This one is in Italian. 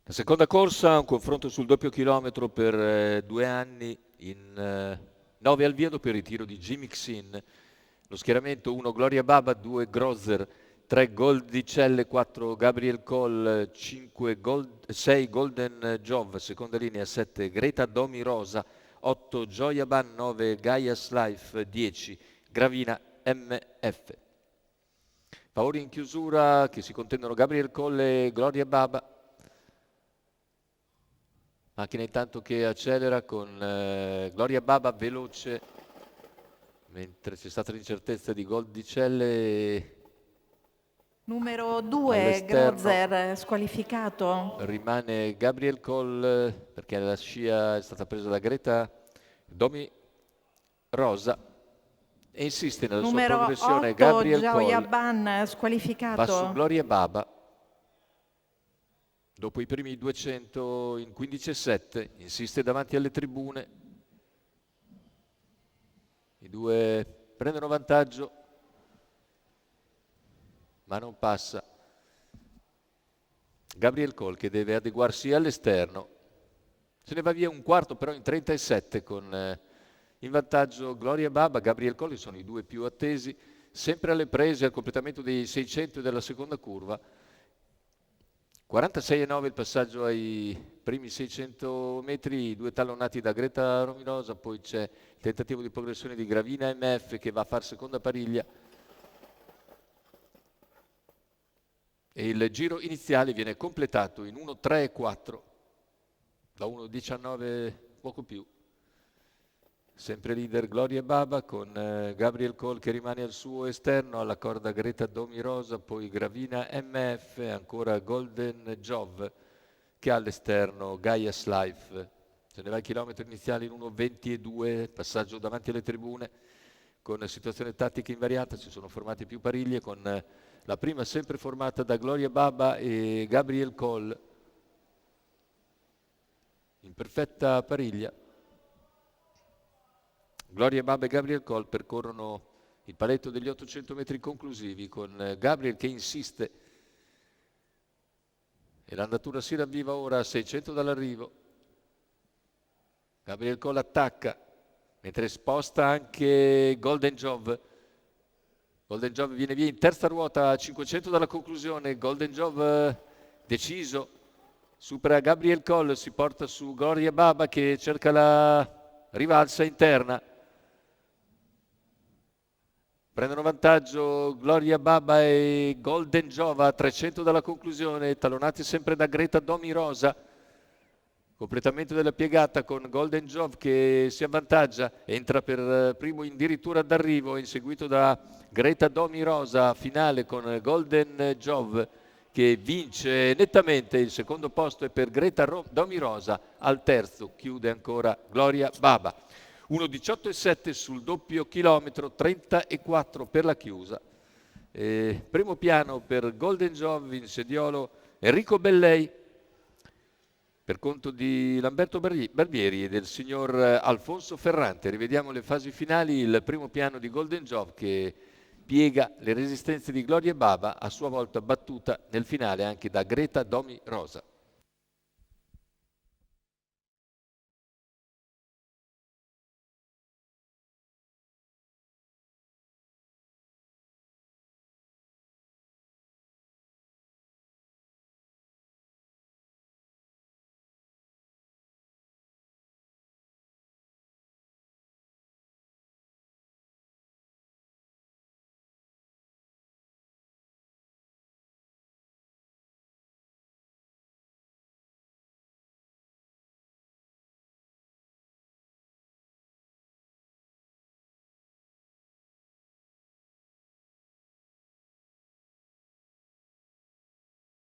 La seconda corsa, un confronto sul doppio chilometro per 2 anni in 9 al via dopo il ritiro di Jimmy Xin. Lo schieramento 1 Gloria Baba, 2 Grosser, 3 Goldicelle, 4 Gabriel Coll, 6 Golden Jove, seconda linea 7 Greta Domi Rosa, 8 Gioia Ban, 9 Gaia's Life, 10 Gravina MF. Favori in chiusura che si contendono Gabriel Coll e Gloria Baba. Macchina intanto che accelera con Gloria Baba veloce, mentre c'è stata l'incertezza di Goldicelle. Numero 2, All'esterno Grosser, squalificato. rimane Gabriel Coll perché la scia è stata presa da Greta Domi Rosa e insiste nella sua Numero progressione 8, Gabriel Gioia Coll. Ban, Va su squalificato. Gloria Baba. Dopo i primi 200 in 15,7 insiste davanti alle tribune. I due prendono vantaggio, ma non passa. Gabriel Coll che deve adeguarsi all'esterno. Se ne va via un quarto però in 37 con in vantaggio Gloria Baba. Gabriel Coll sono i due più attesi, sempre alle prese al completamento dei 600 della seconda curva. 46,9 il passaggio ai primi 600 metri, due tallonati da Greta Rominosa, poi c'è il tentativo di progressione di Gravina MF che va a far seconda pariglia. E il giro iniziale viene completato in 1.3.4, da 1.19 poco più. Sempre leader Gloria Baba con Gabriel Coll che rimane al suo esterno, alla corda Greta Domi Rosa, poi Gravina MF, ancora Golden Jove che ha all'esterno Gaia's Life. Se ne va il chilometro iniziale in 1.22, passaggio davanti alle tribune con situazione tattica invariata, si sono formate più pariglie con la prima sempre formata da Gloria Baba e Gabriel Coll in perfetta pariglia. Gloria Baba e Gabriel Coll percorrono il paletto degli 800 metri conclusivi con Gabriel che insiste e l'andatura si ravviva ora a 600 dall'arrivo. Gabriel Coll attacca mentre sposta anche Golden Jove. Golden Jove viene via in terza ruota a 500 dalla conclusione. Golden Jove deciso, supera Gabriel Coll, si porta su Gloria Baba che cerca la rivalsa interna. Prendono vantaggio Gloria Baba e Golden Jove a 300 dalla conclusione, talonati sempre da Greta Domi Rosa. Completamento della piegata con Golden Jove che si avvantaggia, entra per primo addirittura d'arrivo, inseguito da Greta Domi Rosa, finale con Golden Jove che vince nettamente. Il secondo posto è per Greta Domi Rosa, al terzo chiude ancora Gloria Baba. 1.18,7 sul doppio chilometro, 30,4 per la chiusa. Primo piano per Golden Jove, in sediolo Enrico Bellei, per conto di Lamberto Barbieri e del signor Alfonso Ferrante. Rivediamo le fasi finali, il primo piano di Golden Jove che piega le resistenze di Gloria Baba, a sua volta battuta nel finale anche da Greta Domi Rosa.